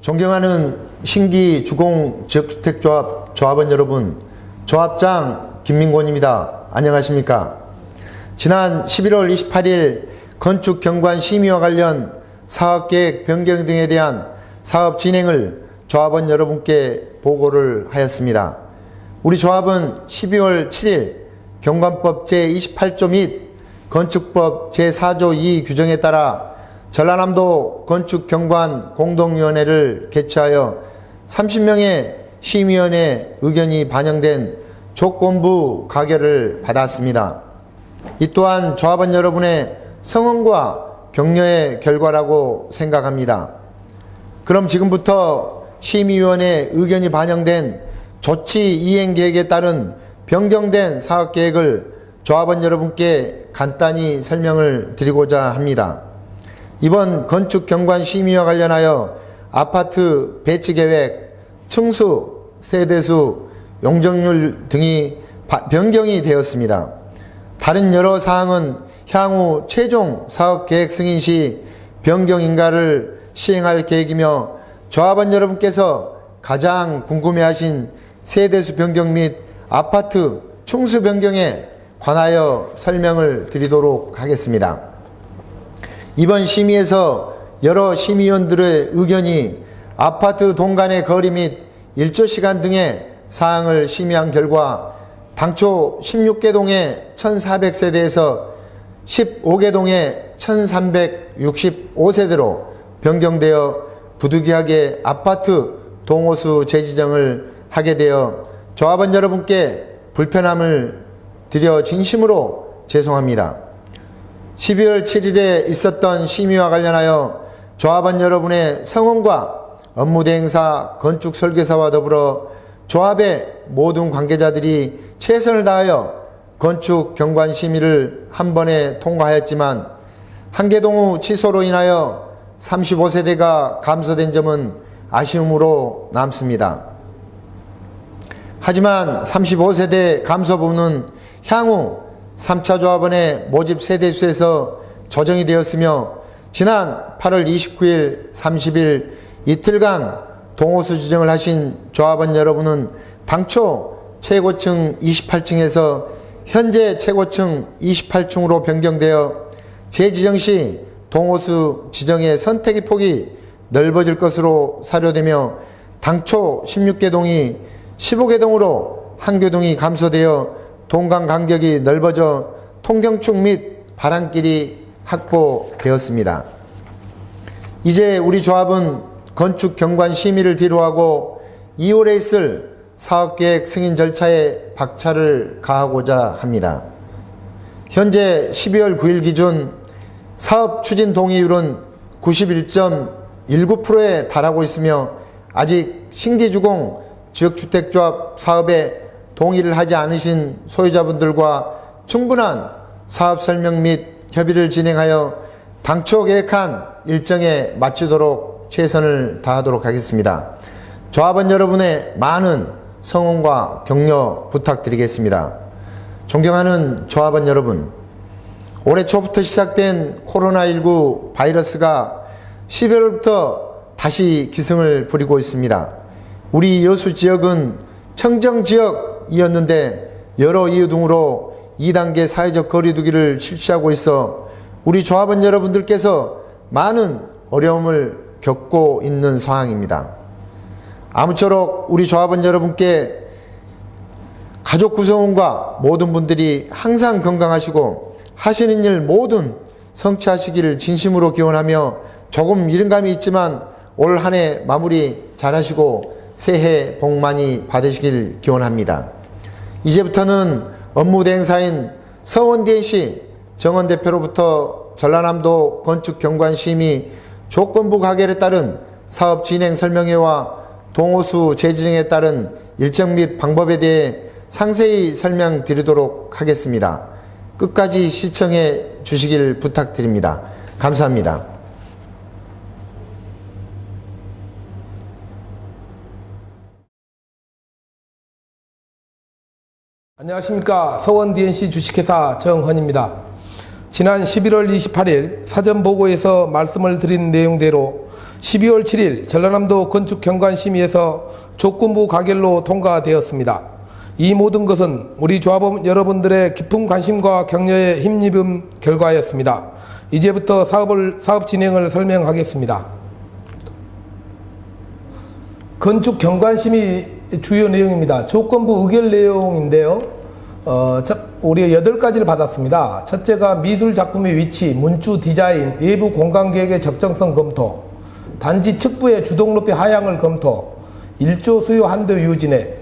존경하는 신기 주공 지역주택조합 조합원 여러분, 조합장 김민곤입니다. 안녕하십니까? 지난 11월 28일 건축경관 심의와 관련 사업계획 변경 등에 대한 사업 진행을 조합원 여러분께 보고를 하였습니다. 우리 조합은 12월 7일 경관법 제28조 및 건축법 제4조 2 규정에 따라 전라남도 건축경관 공동위원회를 개최하여 30명의 심의위원회 의견이 반영된 조건부 가결을 받았습니다. 이 또한 조합원 여러분의 성원과 격려의 결과라고 생각합니다. 그럼 지금부터 심의위원회 의견이 반영된 조치 이행계획에 따른 변경된 사업계획을 조합원 여러분께 간단히 설명을 드리고자 합니다. 이번 건축경관 심의와 관련하여 아파트 배치계획, 층수, 세대수, 용적률 등이 변경이 되었습니다. 다른 여러 사항은 향후 최종 사업계획 승인 시 변경인가를 시행할 계획이며 조합원 여러분께서 가장 궁금해하신 세대수 변경 및 아파트 층수 변경에 관하여 설명을 드리도록 하겠습니다. 이번 심의에서 여러 심의위원들의 의견이 아파트 동간의 거리 및 일조 시간 등의 사항을 심의한 결과 당초 16개 동의 1400세대에서 15개 동의 1365세대로 변경되어 부득이하게 아파트 동호수 재지정을 하게 되어 조합원 여러분께 불편함을 드려 진심으로 죄송합니다. 12월 7일에 있었던 심의와 관련하여 조합원 여러분의 성원과 업무대행사, 건축설계사와 더불어 조합의 모든 관계자들이 최선을 다하여 건축경관 심의를 한 번에 통과하였지만 한계동호 취소로 인하여 35세대가 감소된 점은 아쉬움으로 남습니다. 하지만 35세대 감소 부분은 향후 3차 조합원의 모집 세대수에서 조정이 되었으며 지난 8월 29일, 30일 이틀간 동호수 지정을 하신 조합원 여러분은 당초 최고층 28층에서 현재 최고층 28층으로 변경되어 재지정 시 동호수 지정의 선택의 폭이 넓어질 것으로 사료되며 당초 16개 동이 15개 동으로 한개 동이 감소되어 동간 간격이 넓어져 통경축 및 바람길이 확보되었습니다. 이제 우리 조합은 건축경관 심의를 뒤로하고 2월에 있을 사업계획 승인 절차에 박차를 가하고자 합니다. 현재 12월 9일 기준 사업 추진 동의율은 91.19%에 달하고 있으며 아직 신기주공 지역주택조합 사업에 동의를 하지 않으신 소유자분들과 충분한 사업 설명 및 협의를 진행하여 당초 계획한 일정에 맞추도록 최선을 다하도록 하겠습니다. 조합원 여러분의 많은 성원과 격려 부탁드리겠습니다. 존경하는 조합원 여러분, 올해 초부터 시작된 코로나19 바이러스가 12월부터 다시 기승을 부리고 있습니다. 우리 여수 지역은 청정지역이었는데 여러 이유 등으로 2단계 사회적 거리두기를 실시하고 있어 우리 조합원 여러분들께서 많은 어려움을 겪고 있는 상황입니다. 아무쪼록 우리 조합원 여러분께 가족 구성원과 모든 분들이 항상 건강하시고 하시는 일 모든 성취하시기를 진심으로 기원하며 조금 이른감이 있지만 올 한 해 마무리 잘하시고 새해 복 많이 받으시길 기원합니다. 이제부터는 업무대행사인 서원DNC 정원대표로부터 전라남도 건축경관심의 조건부 가결에 따른 사업 진행 설명회와 동호수 재지정에 따른 일정 및 방법에 대해 상세히 설명드리도록 하겠습니다. 끝까지 시청해 주시길 부탁드립니다. 감사합니다. 안녕하십니까. 서원DNC 주식회사 정헌입니다. 지난 11월 28일 사전보고에서 말씀을 드린 내용대로 12월 7일 전라남도 건축경관심의에서 조건부 가결로 통과되었습니다. 이 모든 것은 우리 조합원 여러분들의 깊은 관심과 격려에 힘입은 결과였습니다. 이제부터 사업 진행을 설명하겠습니다. 건축경관심의 주요 내용입니다. 조건부 의결 내용인데요. 우리 8가지를 받았습니다. 첫째가 미술 작품의 위치, 문주 디자인, 외부 공간계획의 적정성 검토, 단지 측부의 주동 높이 하향을 검토, 1조 수요 한도 유진에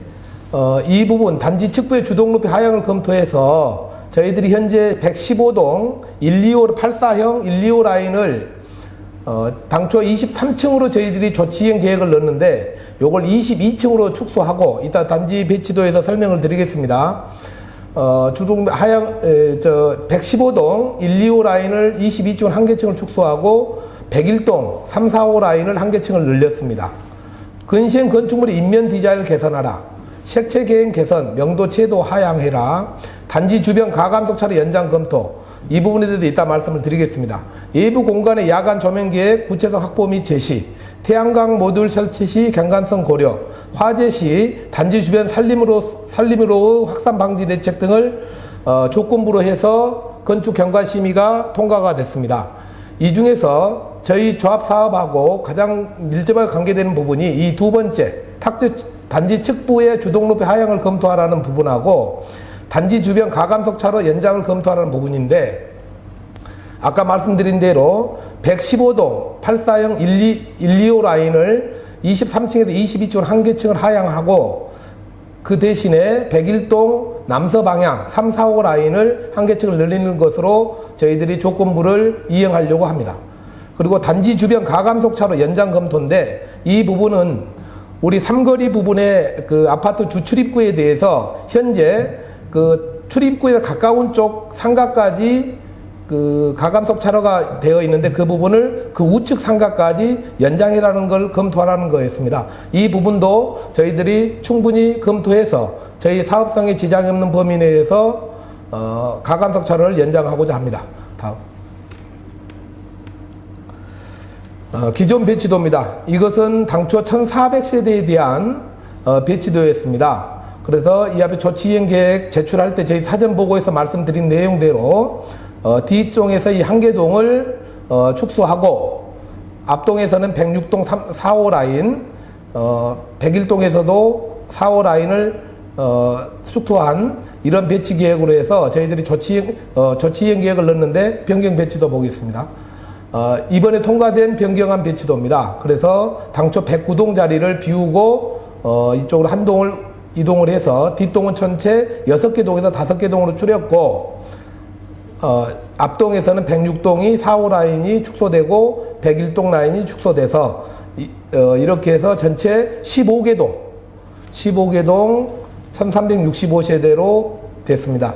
이 부분 단지 측부의 주동 높이 하향을 검토해서 저희들이 현재 115동 125 84형 125 라인을 당초 23층으로 저희들이 조치행 계획을 넣었는데 요걸 22층으로 축소하고 이따 단지 배치도에서 설명을 드리겠습니다. 주동 하향 115동 125 라인을 22층 한 개층을 축소하고 101동 3, 4, 5 라인을 한 개층을 늘렸습니다. 근시행 건축물의 인면 디자인을 개선하라. 색채 계획 개선, 명도 채도 하향해라. 단지 주변 가감속 차로 연장 검토. 이 부분에 대해서 이따 말씀을 드리겠습니다. 외부 공간의 야간 조명 계획, 구체성 확보 및 제시, 태양광 모듈 설치 시 경관성 고려, 화재 시 단지 주변 산림으로 확산 방지 대책 등을 조건부로 해서 건축경관심의가 통과가 됐습니다. 이 중에서 저희 조합 사업하고 가장 밀접하게 관계되는 부분이 이 두 번째, 단지 측부의 주동 높이 하향을 검토하라는 부분하고 단지 주변 가감속 차로 연장을 검토하라는 부분인데, 아까 말씀드린 대로 115동 84형 125 라인을 23층에서 22층으로 한 개층을 하향하고 그 대신에 101동 남서 방향 3, 4, 5 라인을 한 개층을 늘리는 것으로 저희들이 조건부를 이행하려고 합니다. 그리고 단지 주변 가감속 차로 연장 검토인데, 이 부분은 우리 삼거리 부분의 그 아파트 주출입구에 대해서 현재 그 출입구에서 가까운 쪽 상가까지 그 가감속 차로가 되어 있는데 그 부분을 그 우측 상가까지 연장해라는 걸 검토하라는 거였습니다. 이 부분도 저희들이 충분히 검토해서 저희 사업성에 지장이 없는 범위 내에서 가감속 차로를 연장하고자 합니다. 다음. 기존 배치도입니다. 이것은 당초 1400세대에 대한 배치도였습니다. 그래서 이 앞에 조치이행 계획 제출할 때 저희 사전보고에서 말씀드린 내용대로 D동에서 이 한 개동을 축소하고 앞동에서는 106동 4, 5 라인, 101동에서도 4, 5 라인을 축소한 이런 배치 계획으로 해서 저희들이 조치이행 계획을 넣었는데 변경 배치도 보겠습니다. 이번에 통과된 변경한 배치도입니다. 그래서 당초 109동 자리를 비우고 이쪽으로 한 동을 이동을 해서 뒷동은 전체 6개 동에서 5개 동으로 줄였고, 앞동에서는 106동이 4, 5 라인이 축소되고 101동 라인이 축소돼서 이렇게 해서 전체 15개 동 1365세대로 됐습니다.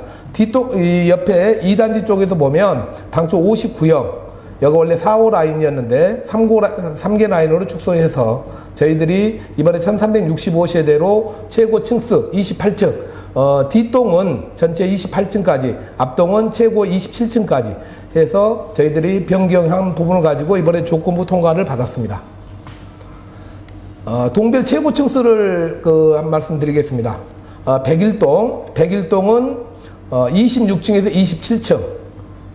이 옆에 2단지 쪽에서 보면 당초 59형 여기 원래 4, 5 라인이었는데 3개 라인으로 축소해서 저희들이 이번에 1365세대로 최고 층수 28층, 뒷동은 전체 28층까지, 앞동은 최고 27층까지 해서 저희들이 변경한 부분을 가지고 이번에 조건부 통과를 받았습니다. 동별 최고 층수를 말씀드리겠습니다. 101동은 26층에서 27층,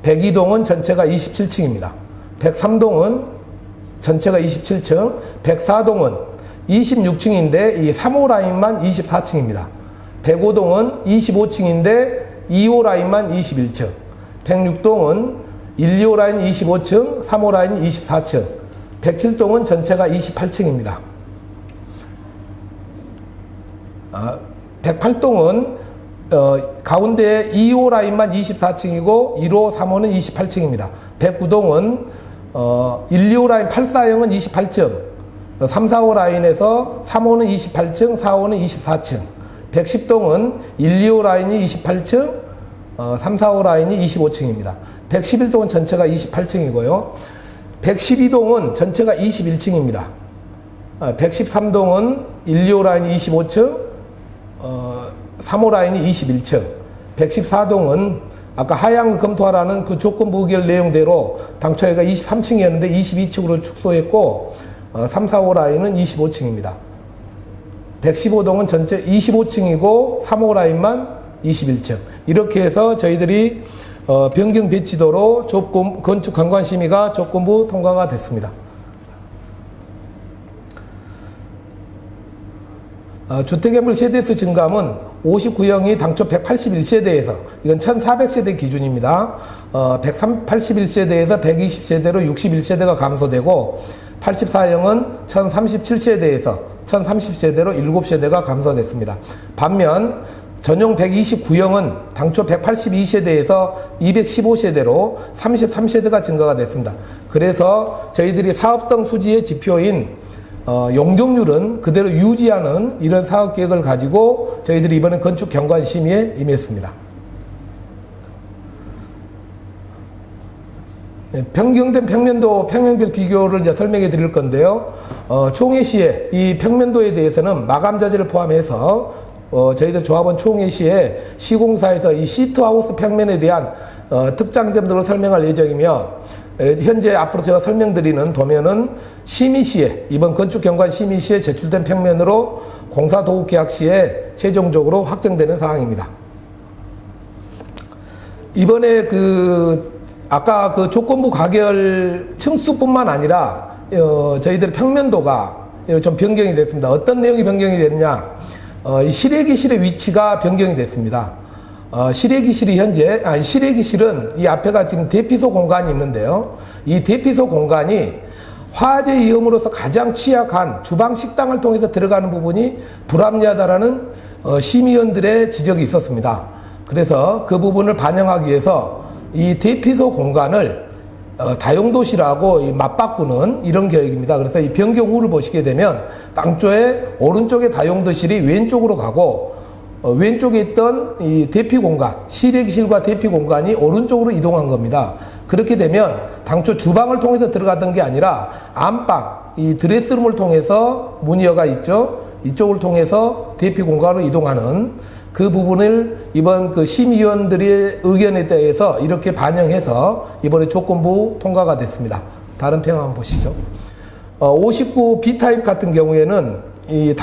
102동은 전체가 27층입니다. 103동은 전체가 27층, 104동은 26층인데 이 3호 라인만 24층입니다. 105동은 25층인데 2호 라인만 21층, 106동은 1, 2호 라인 25층, 3호 라인 24층, 107동은 전체가 28층입니다. 108동은 가운데 2호 라인만 24층이고 1호, 3호는 28층입니다. 109동은 1, 2호 라인 84형은 28층, 3, 4호 라인에서 3호는 28층, 4호는 24층, 110동은 1, 2호 라인이 28층, 3, 4호 라인이 25층입니다. 111동은 전체가 28층이고요. 112동은 전체가 21층입니다. 113동은 1, 2호 라인이 25층, 3호 라인이 21층, 114동은 아까 하향 검토하라는 그 조건부 의결 내용대로 당초 여기가 23층이었는데 22층으로 축소했고, 3, 4, 5 라인은 25층입니다. 115동은 전체 25층이고 3, 5 라인만 21층. 이렇게 해서 저희들이 변경 배치도로 건축 관관 심의가 조건부 통과가 됐습니다. 주택의물 세대수 증감은 59형이 당초 181세대에서, 이건 1400세대 기준입니다. 181세대에서 120세대로 61세대가 감소되고, 84형은 1037세대에서 1030세대로 7세대가 감소됐습니다. 반면 전용 129형은 당초 182세대에서 215세대로 33세대가 증가가 됐습니다. 그래서 저희들이 사업성 수지의 지표인 용적률은 그대로 유지하는 이런 사업 계획을 가지고 저희들이 이번에 건축 경관 심의에 임했습니다. 변경된 평면도 평형별 비교를 이제 설명해 드릴 건데요. 총회 시에 이 평면도에 대해서는 마감 자재를 포함해서 저희들 조합원 총회 시에 시공사에서 이 시트하우스 평면에 대한 특장점들을 설명할 예정이며, 현재 앞으로 제가 설명드리는 도면은 심의 시에, 이번 건축 경관 심의 시에 제출된 평면으로 공사 도급 계약 시에 최종적으로 확정되는 사항입니다. 이번에 아까 조건부 가결 층수뿐만 아니라 저희들 평면도가 좀 변경이 됐습니다. 어떤 내용이 변경이 됐냐? 이 실외기실의 위치가 변경이 됐습니다. 실외기실은 이 앞에가 지금 대피소 공간이 있는데요. 이 대피소 공간이 화재 위험으로서 가장 취약한 주방 식당을 통해서 들어가는 부분이 불합리하다라는 심의원들의 지적이 있었습니다. 그래서 그 부분을 반영하기 위해서 이 대피소 공간을 다용도실하고 맞바꾸는 이런 계획입니다. 그래서 이 변경후를 보시게 되면 당초에 오른쪽에 다용도실이 왼쪽으로 가고, 왼쪽에 있던 이 대피 공간, 실외기실과 대피 공간이 오른쪽으로 이동한 겁니다. 그렇게 되면 당초 주방을 통해서 들어가던 게 아니라 안방, 이 드레스룸을 통해서 문이어가 있죠. 이쪽을 통해서 대피 공간으로 이동하는 그 부분을 이번 심의위원들의 의견에 대해서 이렇게 반영해서 이번에 조건부 통과가 됐습니다. 다른 평 한번 보시죠. 59 B타입 같은 경우에는 이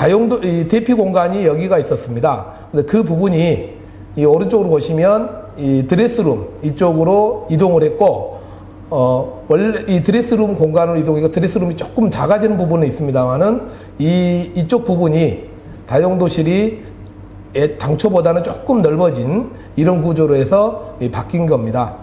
대피 공간이 여기가 있었습니다. 근데 그 부분이 이 오른쪽으로 보시면 이 드레스룸 이쪽으로 이동을 했고, 원래 이 드레스룸 공간으로 이동해서 드레스룸이 조금 작아지는 부분은 있습니다만은 이쪽 부분이 다용도실이 당초보다는 조금 넓어진 이런 구조로 해서 바뀐 겁니다.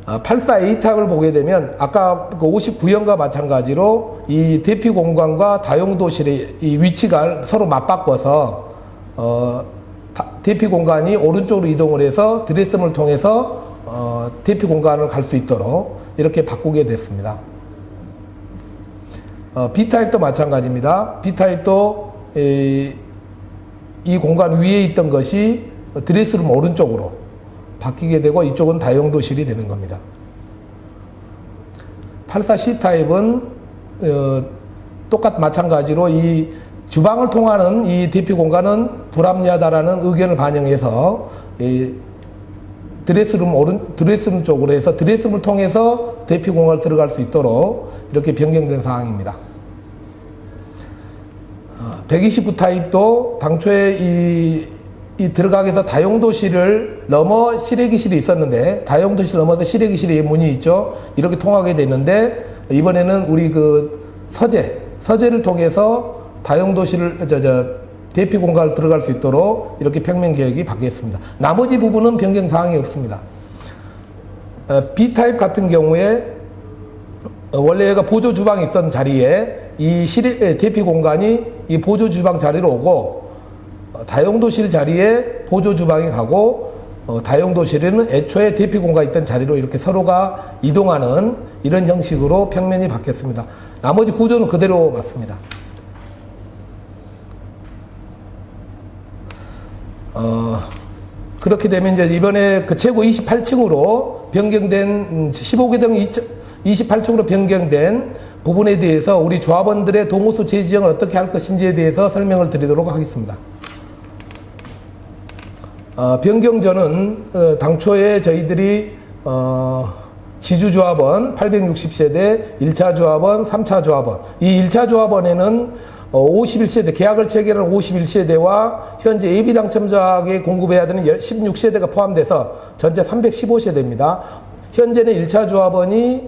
84A탁을 보게 되면 아까 59형과 마찬가지로 이 대피 공간과 다용도실의 이 위치가 서로 맞바꿔서 대피 공간이 오른쪽으로 이동을 해서 드레스룸을 통해서 대피 공간을 갈 수 있도록 이렇게 바꾸게 됐습니다. B타입도 마찬가지입니다. B타입도 이 공간 위에 있던 것이 드레스룸 오른쪽으로 바뀌게 되고, 이쪽은 다용도실이 되는 겁니다. 84C타입은 마찬가지로 이 주방을 통하는 이 대피 공간은 불합리하다라는 의견을 반영해서 이 드레스룸 쪽으로 해서 드레스룸을 통해서 대피 공간을 들어갈 수 있도록 이렇게 변경된 사항입니다. 129 타입도 당초에 이 들어가기 위해서 다용도실을 넘어 실외기실이 있었는데, 다용도실 넘어서 실외기실의 문이 있죠. 이렇게 통하게 됐는데, 이번에는 우리 서재를 통해서 다용도실을, 대피 공간을 들어갈 수 있도록 이렇게 평면 계획이 바뀌었습니다. 나머지 부분은 변경 사항이 없습니다. B타입 같은 경우에 원래 얘가 보조 주방이 있었던 자리에 이 대피 공간이 이 보조 주방 자리로 오고, 다용도실 자리에 보조 주방이 가고, 다용도실에는 애초에 대피 공간이 있던 자리로 이렇게 서로가 이동하는 이런 형식으로 평면이 바뀌었습니다. 나머지 구조는 그대로 맞습니다. 그렇게 되면 이제 이번에 최고 28층으로 변경된 15개동 28층으로 변경된 부분에 대해서 우리 조합원들의 동호수 재지정을 어떻게 할 것인지에 대해서 설명을 드리도록 하겠습니다. 변경 전은 당초에 저희들이 지주조합원 860세대, 1차 조합원, 3차 조합원. 이 1차 조합원에는 51세대, 계약을 체결한 51세대와 현재 예비 당첨자에게 공급해야 되는 16세대가 포함돼서 전체 315세대입니다. 현재는 1차 조합원이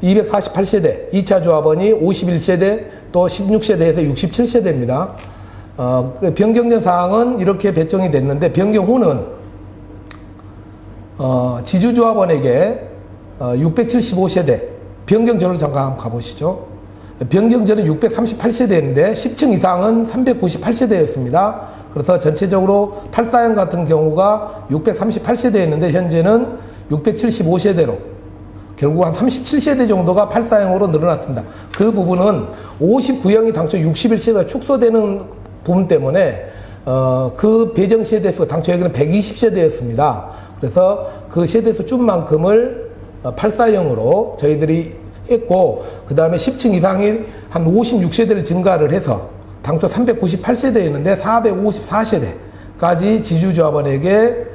248세대, 2차 조합원이 51세대, 또 16세대에서 67세대입니다. 변경된 사항은 이렇게 배정이 됐는데, 변경 후는 지주조합원에게 675세대, 변경 전으로 잠깐 한번 가보시죠. 변경 전은 638세대였는데 10층 이상은 398세대였습니다. 그래서 전체적으로 84형 같은 경우가 638세대였는데 현재는 675세대로 결국 한 37세대 정도가 84형으로 늘어났습니다. 그 부분은 59형이 당초 61세대가 축소되는 부분 때문에 그 배정 세대수가 당초 여기는 120세대였습니다. 그래서 그 세대수 준 만큼을 84형으로 저희들이 했고, 그 다음에 10층 이상이 한 56세대를 증가를 해서 당초 398세대였는데 454세대까지 지주조합원에게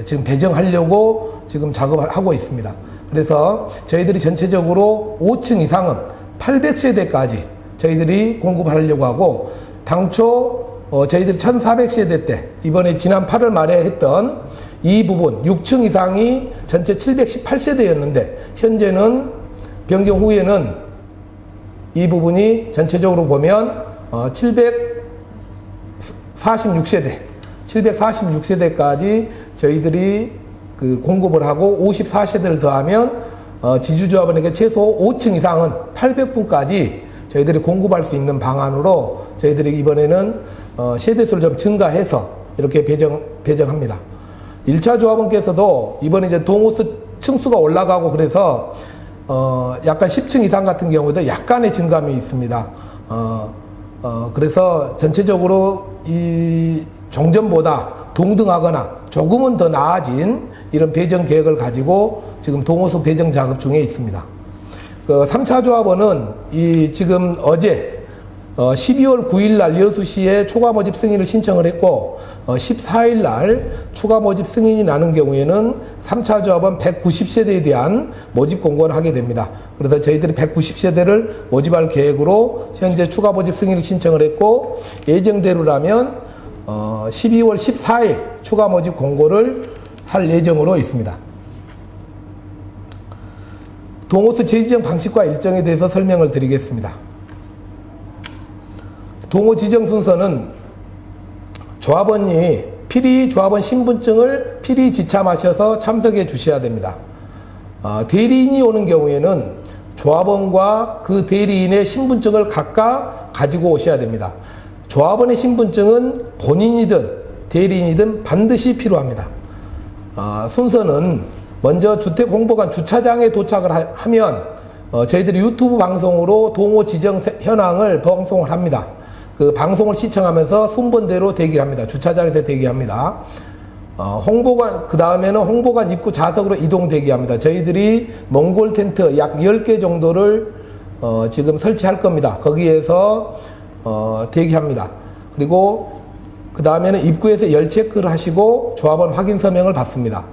지금 배정하려고 지금 작업을 하고 있습니다. 그래서 저희들이 전체적으로 5층 이상은 800세대까지 저희들이 공급하려고 하고, 당초 저희들이 1400세대 때 이번에 지난 8월 말에 했던 이 부분 6층 이상이 전체 718세대였는데 현재는 변경 후에는 이 부분이 전체적으로 보면 746세대까지 저희들이 그 공급을 하고 54세대를 더하면 지주조합원에게 최소 5층 이상은 800분까지 저희들이 공급할 수 있는 방안으로 저희들이 이번에는 세대수를 좀 증가해서 이렇게 배정합니다. 1차 조합원께서도 이번에 이제 동호수 층수가 올라가고 그래서 약간 10층 이상 같은 경우도 약간의 증감이 있습니다. 그래서 전체적으로 이 종전보다 동등하거나 조금은 더 나아진 이런 배정 계획을 가지고 지금 동호수 배정 작업 중에 있습니다. 3차 조합원은 지금 어제 12월 9일 날 6시에 추가 모집 승인을 신청을 했고 14일 날 추가 모집 승인이 나는 경우에는 3차 조합원 190세대에 대한 모집 공고를 하게 됩니다. 그래서 저희들이 190세대를 모집할 계획으로 현재 추가 모집 승인을 신청을 했고, 예정대로라면 12월 14일 추가 모집 공고를 할 예정으로 있습니다. 동호수 재지정 방식과 일정에 대해서 설명을 드리겠습니다. 동호 지정 순서는 조합원이 필히 조합원 신분증을 필히 지참하셔서 참석해 주셔야 됩니다. 대리인이 오는 경우에는 조합원과 그 대리인의 신분증을 각각 가지고 오셔야 됩니다. 조합원의 신분증은 본인이든 대리인이든 반드시 필요합니다. 순서는 먼저 주택홍보관 주차장에 도착을 하면 저희들이 유튜브 방송으로 동호 지정 현황을 방송을 합니다. 그 방송을 시청하면서 순번대로 대기합니다. 주차장에서 대기합니다. 홍보관, 그 다음에는 홍보관 입구 좌석으로 이동 대기합니다. 저희들이 몽골 텐트 약 10개 정도를 지금 설치할 겁니다. 거기에서 대기합니다. 그리고 그 다음에는 입구에서 열 체크를 하시고 조합원 확인 서명을 받습니다.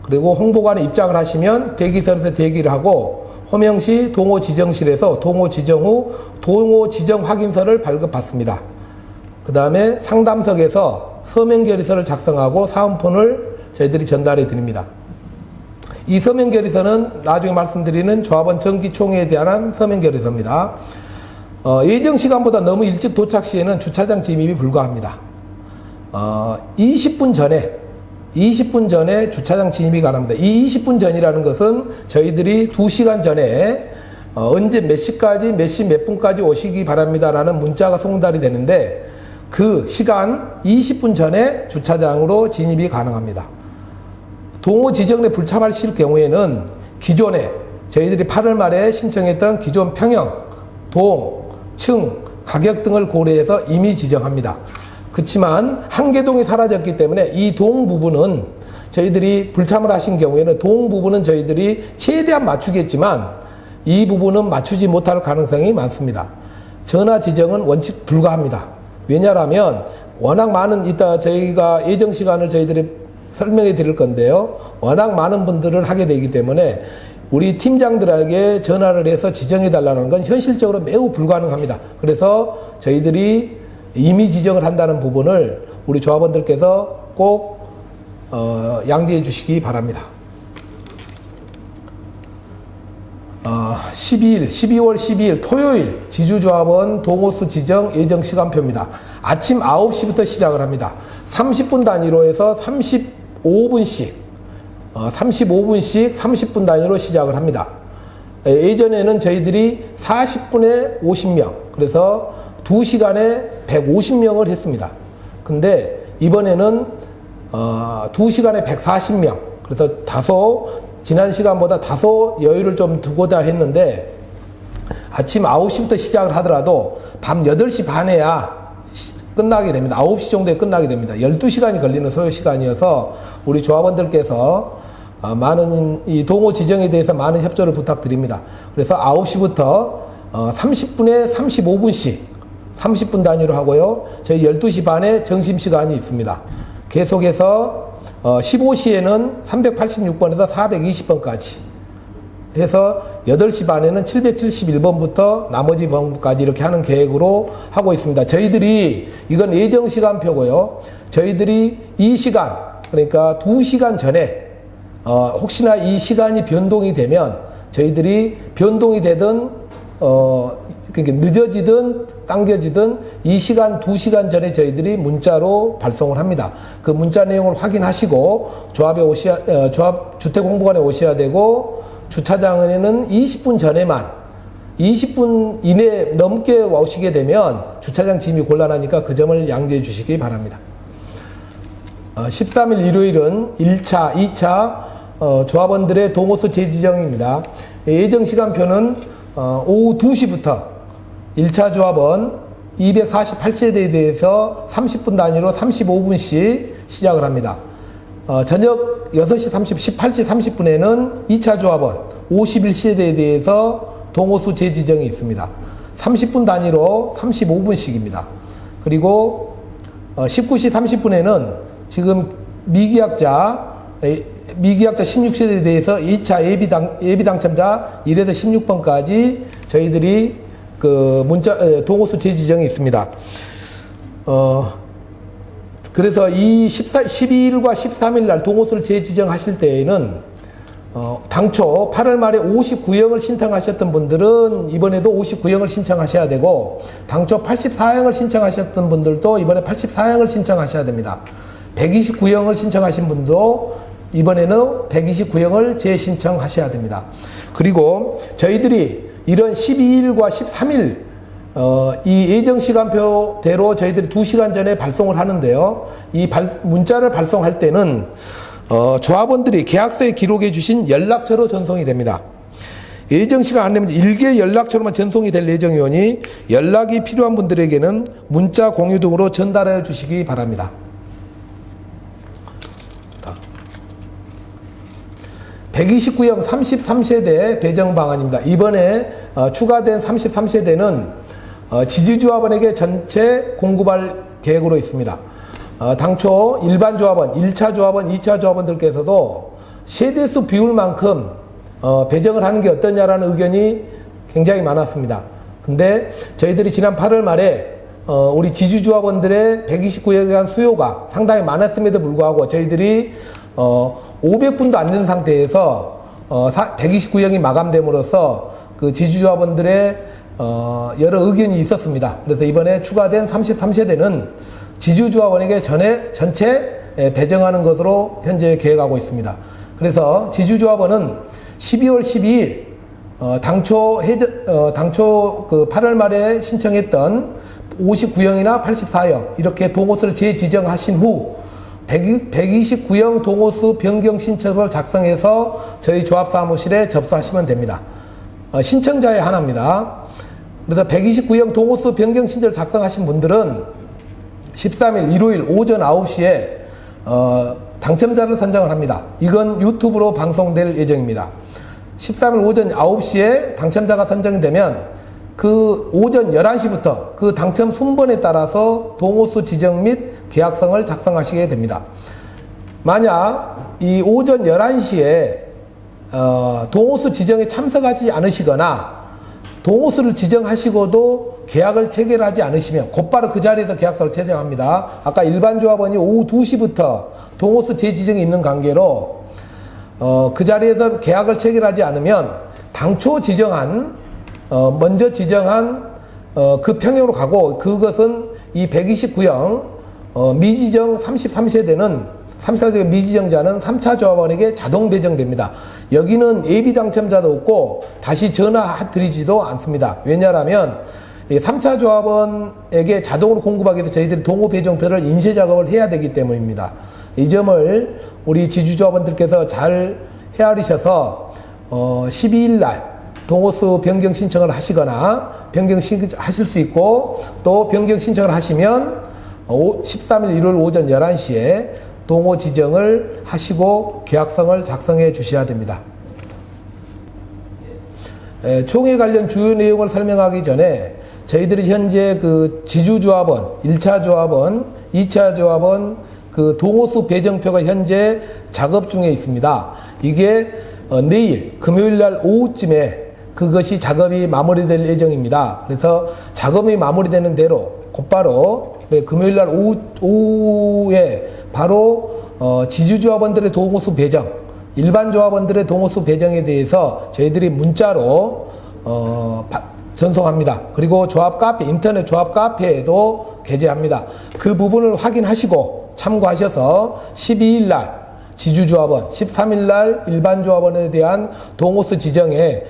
그리고 홍보관에 입장을 하시면 대기설에서 대기를 하고 호명시 동호 지정실에서 동호 지정 후 동호 지정 확인서를 발급받습니다. 그 다음에 상담석에서 서명 결의서를 작성하고 사은폰을 저희들이 전달해 드립니다. 이 서명 결의서는 나중에 말씀드리는 조합원 정기총회에 대한 서명 결의서입니다. 예정 시간보다 너무 일찍 도착 시에는 주차장 진입이 불가합니다. 20분 전에 주차장 진입이 가능합니다. 이 20분 전이라는 것은 저희들이 2시간 전에 언제 몇 시까지 몇 시 몇 분까지 오시기 바랍니다 라는 문자가 송달이 되는데 그 시간 20분 전에 주차장으로 진입이 가능합니다. 동호 지정에 불참하실 경우에는 기존에 저희들이 8월 말에 신청했던 기존 평형, 동, 층, 가격 등을 고려해서 이미 지정합니다. 그렇지만 한계동이 사라졌기 때문에 이 동 부분은 저희들이 불참을 하신 경우에는 동 부분은 저희들이 최대한 맞추겠지만 이 부분은 맞추지 못할 가능성이 많습니다. 전화 지정은 원칙 불가합니다. 왜냐하면 워낙 많은 이따 저희가 예정 시간을 저희들이 설명해 드릴 건데요. 워낙 많은 분들을 하게 되기 때문에 우리 팀장들에게 전화를 해서 지정해 달라는 건 현실적으로 매우 불가능합니다. 그래서 저희들이 임의 지정을 한다는 부분을 우리 조합원들께서 꼭 양지해 주시기 바랍니다. 12월 12일 토요일 지주조합원 동호수 지정 예정 시간표입니다. 아침 9시부터 시작을 합니다. 30분 단위로 해서 35분씩 30분 단위로 시작을 합니다. 예전에는 저희들이 40분에 50명, 그래서 2시간에 150명을 했습니다. 근데 이번에는 2시간에 140명, 그래서 지난 시간보다 다소 여유를 좀 두고자 했는데, 아침 9시부터 시작을 하더라도 밤 8시 반에야 끝나게 됩니다. 9시 정도에 끝나게 됩니다. 12시간이 걸리는 소요 시간이어서 우리 조합원들께서 많은 이 동호 지정에 대해서 많은 협조를 부탁드립니다. 그래서 9시부터 30분에 35분씩 30분 단위로 하고요. 저희 12시 반에 점심시간이 있습니다. 계속해서 15시에는 386번에서 420번까지 해서 8시 반에는 771번부터 나머지 번까지 이렇게 하는 계획으로 하고 있습니다. 저희들이 이건 예정 시간표고요. 저희들이 이 시간, 그러니까 2시간 전에 혹시나 이 시간이 변동이 되면 저희들이 변동이 되든 그러니까 늦어지든 당겨지든 이 시간 2시간 전에 저희들이 문자로 발송을 합니다. 그 문자 내용을 확인하시고 조합 주택공부관에 오셔야 되고, 주차장에는 20분 전에만 20분 이내 넘게 오시게 되면 주차장 진입이 곤란하니까 그 점을 양지해 주시기 바랍니다. 13일 일요일은 1차, 2차 조합원들의 동호수 재지정입니다. 예정 시간표는 오후 2시부터 1차 조합원 248세대에 대해서 30분 단위로 35분씩 시작을 합니다. 저녁 6시 18시 30분에는 2차 조합원 51세대에 대해서 동호수 재지정이 있습니다. 30분 단위로 35분씩입니다. 그리고 19시 30분에는 지금 미계약자 16세대에 대해서 2차 예비 당첨자 1에서 16번까지 저희들이 그 동호수 재지정이 있습니다. 그래서 이 12일과 13일 날 동호수를 재지정하실 때에는 당초 8월 말에 59형을 신청하셨던 분들은 이번에도 59형을 신청하셔야 되고, 당초 84형을 신청하셨던 분들도 이번에 84형을 신청하셔야 됩니다. 129형을 신청하신 분도 이번에는 129형을 재신청하셔야 됩니다. 그리고 저희들이 이런 12일과 13일 이 예정 시간표대로 저희들이 2시간 전에 발송을 하는데요. 이 문자를 발송할 때는 조합원들이 계약서에 기록해 주신 연락처로 전송이 됩니다. 예정 시간 안 되면 일개 연락처로만 전송이 될 예정이오니 연락이 필요한 분들에게는 문자 공유 등으로 전달해 주시기 바랍니다. 129형 33세대 배정 방안입니다. 이번에 추가된 33세대는 지주조합원에게 전체 공급할 계획으로 있습니다. 당초 일반 조합원, 1차 조합원, 2차 조합원들께서도 세대수 비율만큼 배정을 하는 게 어떠냐라는 의견이 굉장히 많았습니다. 근데 저희들이 지난 8월 말에 우리 지주조합원들의 129형에 대한 수요가 상당히 많았음에도 불구하고 저희들이 500분도 안 되는 상태에서 129형이 마감됨으로써 그 지주조합원들의 여러 의견이 있었습니다. 그래서 이번에 추가된 33세대는 지주조합원에게 전체 배정하는 것으로 현재 계획하고 있습니다. 그래서 지주조합원은 12월 12일 당초 그 8월 말에 신청했던 59형이나 84형 이렇게 동호수를 재지정하신 후 129형 동호수 변경 신청서를 작성해서 저희 조합사무실에 접수하시면 됩니다. 신청자의 하나입니다. 그래서 129형 동호수 변경 신청을 작성하신 분들은 13일 일요일 오전 9시에 당첨자를 선정을 합니다. 이건 유튜브로 방송될 예정입니다. 13일 오전 9시에 당첨자가 선정이 되면 그 오전 11시부터 그 당첨 순번에 따라서 동호수 지정 및 계약성을 작성하시게 됩니다. 만약 이 오전 11시에 동호수 지정에 참석하지 않으시거나 동호수를 지정하시고도 계약을 체결하지 않으시면 곧바로 그 자리에서 계약서를 채택합니다. 아까 일반 조합원이 오후 2시부터 동호수 재지정이 있는 관계로 그 자리에서 계약을 체결하지 않으면 당초 지정한 먼저 지정한 그 평형으로 가고, 그것은 이 129형 미지정 33세대는 33세대 미지정자는 3차 조합원에게 자동 배정됩니다. 여기는 예비 당첨자도 없고 다시 전화 드리지도 않습니다. 왜냐하면 3차 조합원에게 자동으로 공급하기 위해서 저희들이 동호 배정표를 인쇄 작업을 해야 되기 때문입니다. 이 점을 우리 지주조합원들께서 잘 헤아리셔서 12일 날 동호수 변경 신청을 하시거나 변경 하실 수 있고, 또 변경 신청을 하시면 13일 일요일 오전 11시에 동호 지정을 하시고 계약서를 작성해 주셔야 됩니다. 총회 관련 주요 내용을 설명하기 전에 저희들이 현재 그 지주조합원, 1차 조합원, 2차 조합원 그 동호수 배정표가 현재 작업 중에 있습니다. 이게 내일 금요일 날 오후쯤에 그것이 작업이 마무리될 예정입니다. 그래서 작업이 마무리되는 대로 곧바로 금요일 날 오후에 바로 지주조합원들의 동호수 배정, 일반 조합원들의 동호수 배정에 대해서 저희들이 문자로 전송합니다. 그리고 조합 카페, 인터넷 조합 카페에도 게재합니다. 그 부분을 확인하시고 참고하셔서 12일 날 지주조합원, 13일 날 일반 조합원에 대한 동호수 지정에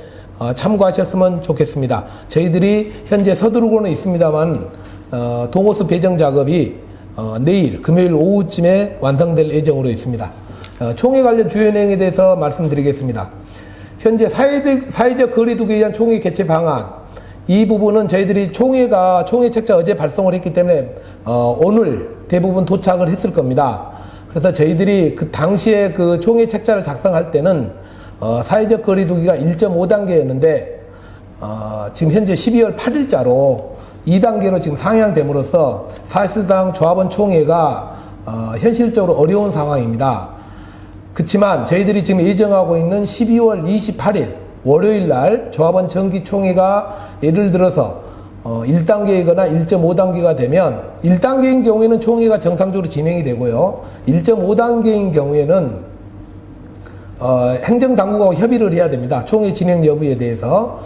참고하셨으면 좋겠습니다. 저희들이 현재 서두르고는 있습니다만 동호수 배정 작업이 내일 금요일 오후쯤에 완성될 예정으로 있습니다. 총회 관련 주요 내용에 대해서 말씀드리겠습니다. 현재 사회적 거리두기에 의한 총회 개최 방안, 이 부분은 저희들이 총회 책자 어제 발송을 했기 때문에 오늘 대부분 도착을 했을 겁니다. 그래서 저희들이 그 당시에 그 총회 책자를 작성할 때는 사회적 거리두기가 1.5단계였는데 지금 현재 12월 8일자로 2단계로 지금 상향됨으로써 사실상 조합원 총회가 현실적으로 어려운 상황입니다. 그렇지만 저희들이 지금 예정하고 있는 12월 28일 월요일 날 조합원 정기총회가 예를 들어서 1단계이거나 1.5단계가 되면 1단계인 경우에는 총회가 정상적으로 진행이 되고요. 1.5단계인 경우에는 행정당국하고 협의를 해야 됩니다. 총회 진행 여부에 대해서.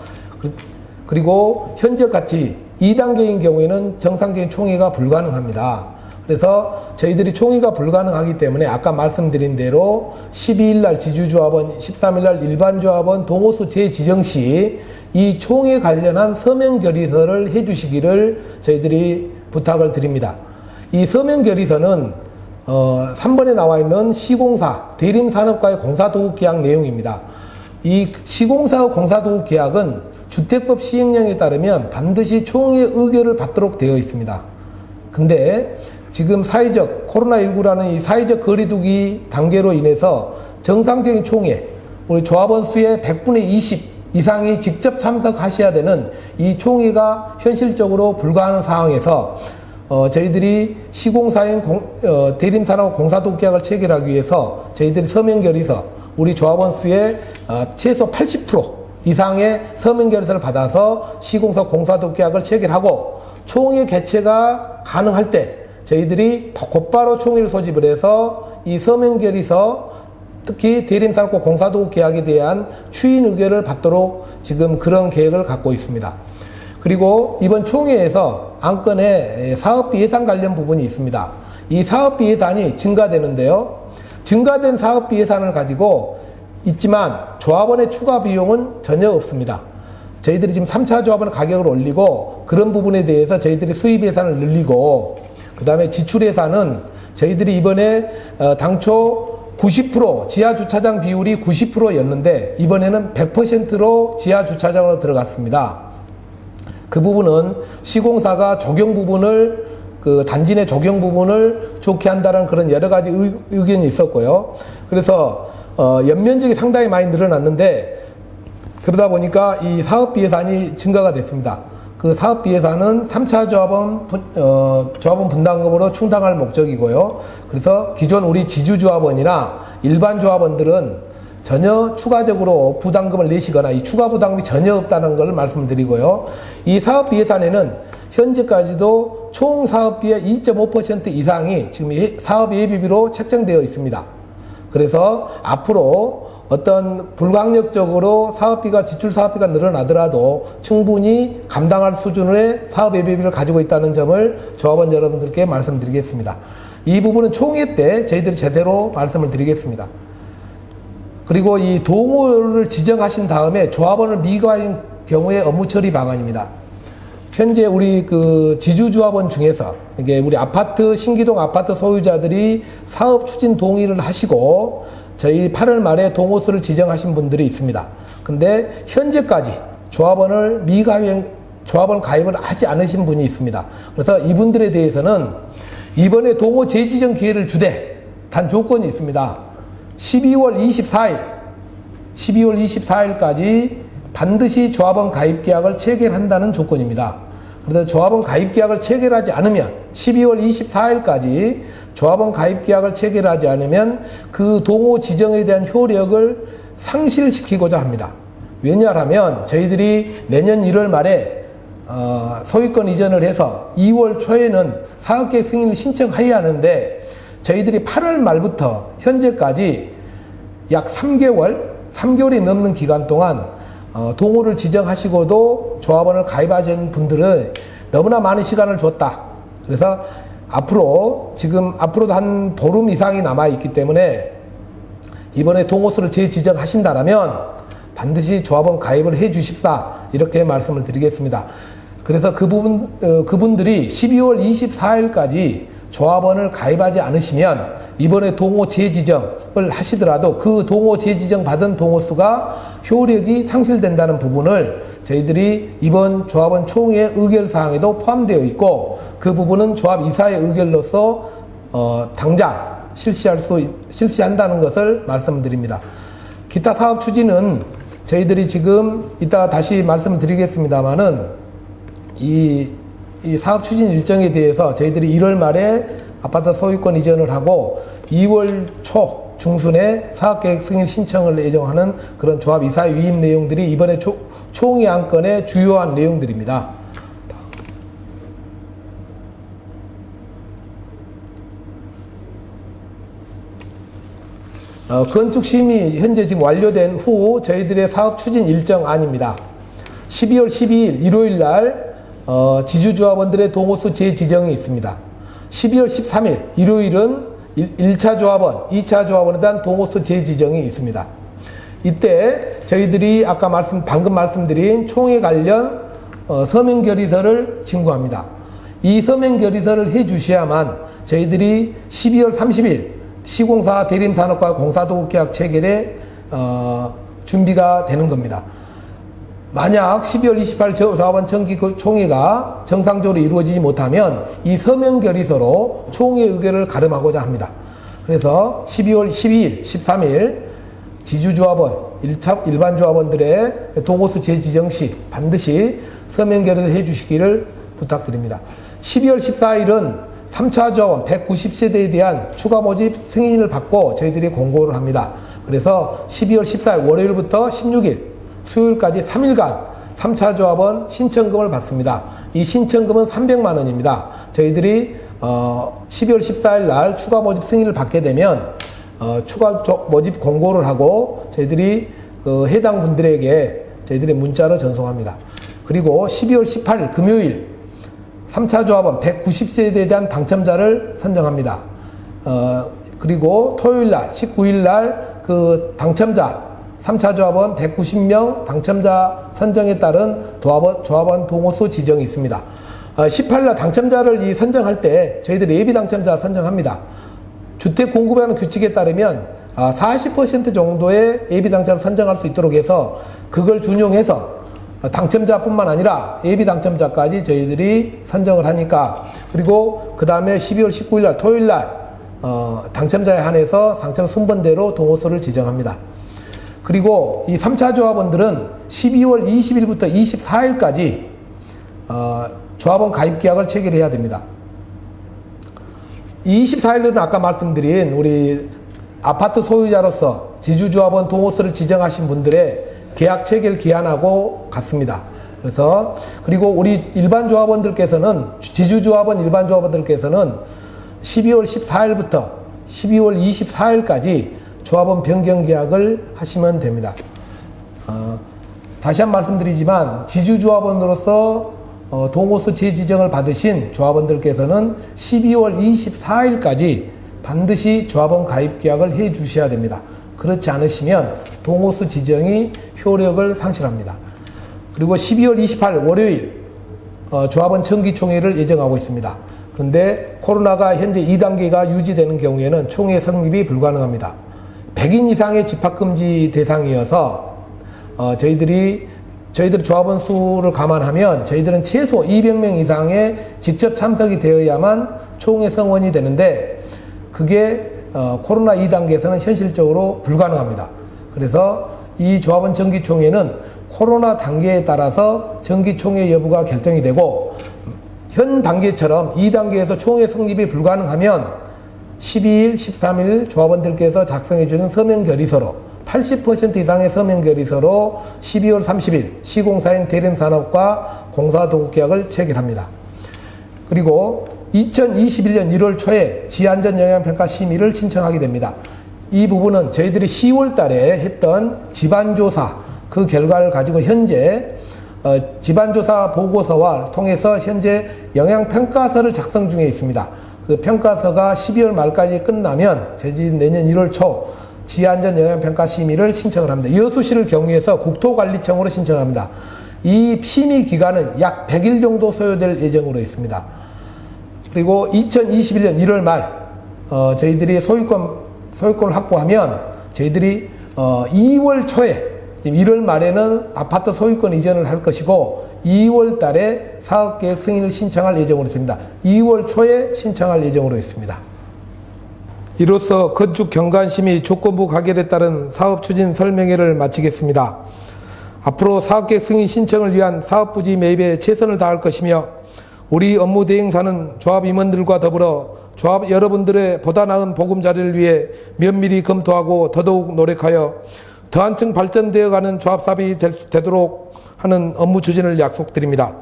그리고 현재같이 2단계인 경우에는 정상적인 총회가 불가능합니다. 그래서 저희들이 총회가 불가능하기 때문에 아까 말씀드린 대로 12일 날 지주조합원, 13일 날 일반조합원 동호수 재지정 시 이 총회 관련한 서면 결의서를 해주시기를 저희들이 부탁을 드립니다. 이 서면 결의서는 3번에 나와 있는 시공사, 대림산업과의 공사도급계약 내용입니다. 이 시공사의 공사도급계약은 주택법 시행령에 따르면 반드시 총회 의결을 받도록 되어 있습니다. 근데 지금 코로나19라는 이 사회적 거리두기 단계로 인해서 정상적인 총회, 우리 조합원 수의 100분의 20 이상이 직접 참석하셔야 되는 이 총회가 현실적으로 불가능한 상황에서 저희들이 시공사인 대림산업 공사도급계약을 체결하기 위해서 저희들이 서면결의서, 우리 조합원 수의 최소 80% 이상의 서면결의서를 받아서 시공사 공사도급계약을 체결하고 총회 개최가 가능할 때 저희들이 곧바로 총회를 소집을 해서 이 서면결의서, 특히 대림산업과 공사도급계약에 대한 추인 의결을 받도록 지금 그런 계획을 갖고 있습니다. 그리고 이번 총회에서 안건에 사업비 예산 관련 부분이 있습니다. 이 사업비 예산이 증가되는데요. 증가된 사업비 예산을 가지고 있지만 조합원의 추가 비용은 전혀 없습니다. 저희들이 지금 3차 조합원 가격을 올리고 그런 부분에 대해서 저희들이 수입 예산을 늘리고, 그 다음에 지출 예산은 저희들이 이번에 당초 90% 지하주차장 비율이 90%였는데 이번에는 100%로 지하주차장으로 들어갔습니다. 그 부분은 시공사가 적용 부분을, 그 단지 내 적용 부분을 좋게 한다는 그런 여러 가지 의견이 있었고요. 그래서 연면적이 상당히 많이 늘어났는데 그러다 보니까 이 사업비 예산이 증가가 됐습니다. 그 사업비 예산은 3차 조합원 분담금으로 충당할 목적이고요. 그래서 기존 우리 지주조합원이나 일반 조합원들은 전혀 추가적으로 부담금을 내시거나 이 추가 부담금이 전혀 없다는 걸 말씀드리고요. 이 사업비 예산에는 현재까지도 총 사업비의 2.5% 이상이 지금 사업 예비비로 책정되어 있습니다. 그래서 앞으로 어떤 불강력적으로 지출 사업비가 늘어나더라도 충분히 감당할 수준의 사업 예비비를 가지고 있다는 점을 조합원 여러분들께 말씀드리겠습니다. 이 부분은 총회 때 저희들이 제대로 말씀을 드리겠습니다. 그리고 이 동호를 지정하신 다음에 조합원을 미가인 경우의 업무 처리 방안입니다. 현재 우리 그 지주조합원 중에서 이게 우리 신기동 아파트 소유자들이 사업 추진 동의를 하시고 저희 8월 말에 동호수를 지정하신 분들이 있습니다. 근데 현재까지 조합원 가입을 하지 않으신 분이 있습니다. 그래서 이분들에 대해서는 이번에 동호 재지정 기회를 주되 단 조건이 있습니다. 12월 24일까지 반드시 조합원 가입 계약을 체결한다는 조건입니다. 그래서 조합원 가입 계약을 체결하지 않으면 12월 24일까지 조합원 가입 계약을 체결하지 않으면 그 동호 지정에 대한 효력을 상실시키고자 합니다. 왜냐하면 저희들이 내년 1월 말에 소유권 이전을 해서 2월 초에는 사업계획 승인을 신청해야 하는데 저희들이 8월 말부터 현재까지 약 3개월이 넘는 기간 동안 동호를 지정하시고도 조합원을 가입하지 않은 분들은 너무나 많은 시간을 줬다. 그래서 앞으로도 한 보름 이상이 남아있기 때문에 이번에 동호수를 재지정하신다라면 반드시 조합원 가입을 해 주십사. 이렇게 말씀을 드리겠습니다. 그래서 그분들이 12월 24일까지 조합원을 가입하지 않으시면 이번에 동호 재지정을 하시더라도 그 동호 재지정 받은 동호수가 효력이 상실된다는 부분을 저희들이 이번 조합원 총회 의결사항에도 포함되어 있고 그 부분은 조합이사의 의결로서 당장 실시한다는 것을 말씀드립니다. 기타 사업 추진은 저희들이 지금 이따 다시 말씀드리겠습니다만은 이 사업 추진 일정에 대해서 저희들이 1월 말에 아파트 소유권 이전을 하고 2월 초 중순에 사업계획 승인 신청을 예정하는 그런 조합 이사 위임 내용들이 이번에 총회 안건의 주요한 내용들입니다. 건축심의 현재 지금 완료된 후 저희들의 사업 추진 일정안입니다. 12월 12일 일요일 날 지주조합원들의 동호수 재지정이 있습니다. 12월 13일 일요일은 1차 조합원, 2차 조합원에 대한 동호수 재지정이 있습니다. 이때 저희들이 방금 말씀드린 총회 관련 서명 결의서를 진구합니다. 이 서명 결의서를 해 주셔야만 저희들이 12월 30일 시공사 대림산업과 공사도급계약 체결에 준비가 되는 겁니다. 만약 12월 28일 조합원 정기 총회가 정상적으로 이루어지지 못하면 이 서명 결의서로 총회 의결을 가름하고자 합니다. 그래서 12월 12일, 13일 지주조합원, 일반 조합원들의 동호수 재지정 시 반드시 서명 결의서 해주시기를 부탁드립니다. 12월 14일은 3차 조합원 190세대에 대한 추가 모집 승인을 받고 저희들이 공고를 합니다. 그래서 12월 14일 월요일부터 16일 수요일까지 3일간 3차 조합원 신청금을 받습니다. 이 신청금은 300만 원입니다. 저희들이 12월 14일 날 추가 모집 승인을 받게 되면 추가 모집 공고를 하고 저희들이 해당 분들에게 저희들이 문자로 전송합니다. 그리고 12월 18일 금요일 3차 조합원 190세대에 대한 당첨자를 선정합니다. 그리고 토요일 날 19일 날 그 당첨자 3차 조합원 190명 당첨자 선정에 따른 조합원 동호수 지정이 있습니다. 18일 당첨자를 선정할 때 저희들이 예비 당첨자 선정합니다. 주택 공급하는 규칙에 따르면 40% 정도의 예비 당첨자를 선정할 수 있도록 해서 그걸 준용해서 당첨자뿐만 아니라 예비 당첨자까지 저희들이 선정을 하니까 그리고 그 다음에 12월 19일 날 토요일 날 당첨자에 한해서 당첨 순번대로 동호수를 지정합니다. 그리고 이 3차 조합원들은 12월 20일부터 24일까지 조합원 가입 계약을 체결해야 됩니다. 24일은 아까 말씀드린 우리 아파트 소유자로서 지주조합원 동호수를 지정하신 분들의 계약 체결 기한하고 같습니다. 그래서 그리고 우리 일반 조합원들께서는 지주조합원 일반 조합원들께서는 12월 14일부터 12월 24일까지 조합원 변경 계약을 하시면 됩니다. 다시 한 번 말씀드리지만 지주조합원으로서 동호수 재지정을 받으신 조합원들께서는 12월 24일까지 반드시 조합원 가입 계약을 해 주셔야 됩니다. 그렇지 않으시면 동호수 지정이 효력을 상실합니다. 그리고 12월 28일 월요일 조합원 정기총회를 예정하고 있습니다. 그런데 코로나가 현재 2단계가 유지되는 경우에는 총회 성립이 불가능합니다. 100인 이상의 집합금지 대상이어서 저희들 조합원 수를 감안하면 저희들은 최소 200명 이상의 직접 참석이 되어야만 총회 성원이 되는데 그게 코로나 2단계에서는 현실적으로 불가능합니다. 그래서 이 조합원 정기총회는 코로나 단계에 따라서 정기총회 여부가 결정이 되고 현 단계처럼 2단계에서 총회 성립이 불가능하면 12일, 13일 조합원들께서 작성해주는 서명결의서로 80% 이상의 서명결의서로 12월 30일 시공사인 대림산업과 공사도급계약을 체결합니다. 그리고 2021년 1월 초에 지안전영향평가 심의를 신청하게 됩니다. 이 부분은 저희들이 10월 달에 했던 집안조사 그 결과를 가지고 현재 집안조사 보고서와 통해서 현재 영향평가서를 작성 중에 있습니다. 그 평가서가 12월 말까지 끝나면 내년 1월 초 지안전 영향평가 심의를 신청을 합니다. 여수시를 경유해서 국토관리청으로 신청합니다. 이 심의 기간은 약 100일 정도 소요될 예정으로 있습니다. 그리고 2021년 1월 말 저희들이 소유권을 확보하면 저희들이 2월 초에 지금 1월 말에는 아파트 소유권 이전을 할 것이고 2월 달에 사업계획 승인을 신청할 예정으로 있습니다. 2월 초에 신청할 예정으로 있습니다. 이로써 건축 경관심의 조건부 가결에 따른 사업 추진 설명회를 마치겠습니다. 앞으로 사업계획 승인 신청을 위한 사업부지 매입에 최선을 다할 것이며 우리 업무 대행사는 조합 임원들과 더불어 조합 여러분들의 보다 나은 보금자리를 위해 면밀히 검토하고 더더욱 노력하여 더 한층 발전되어가는 조합사업이 되도록 하는 업무 추진을 약속드립니다.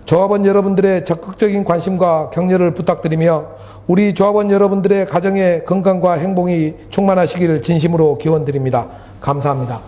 조합원 여러분들의 적극적인 관심과 격려를 부탁드리며 우리 조합원 여러분들의 가정의 건강과 행복이 충만하시기를 진심으로 기원드립니다. 감사합니다.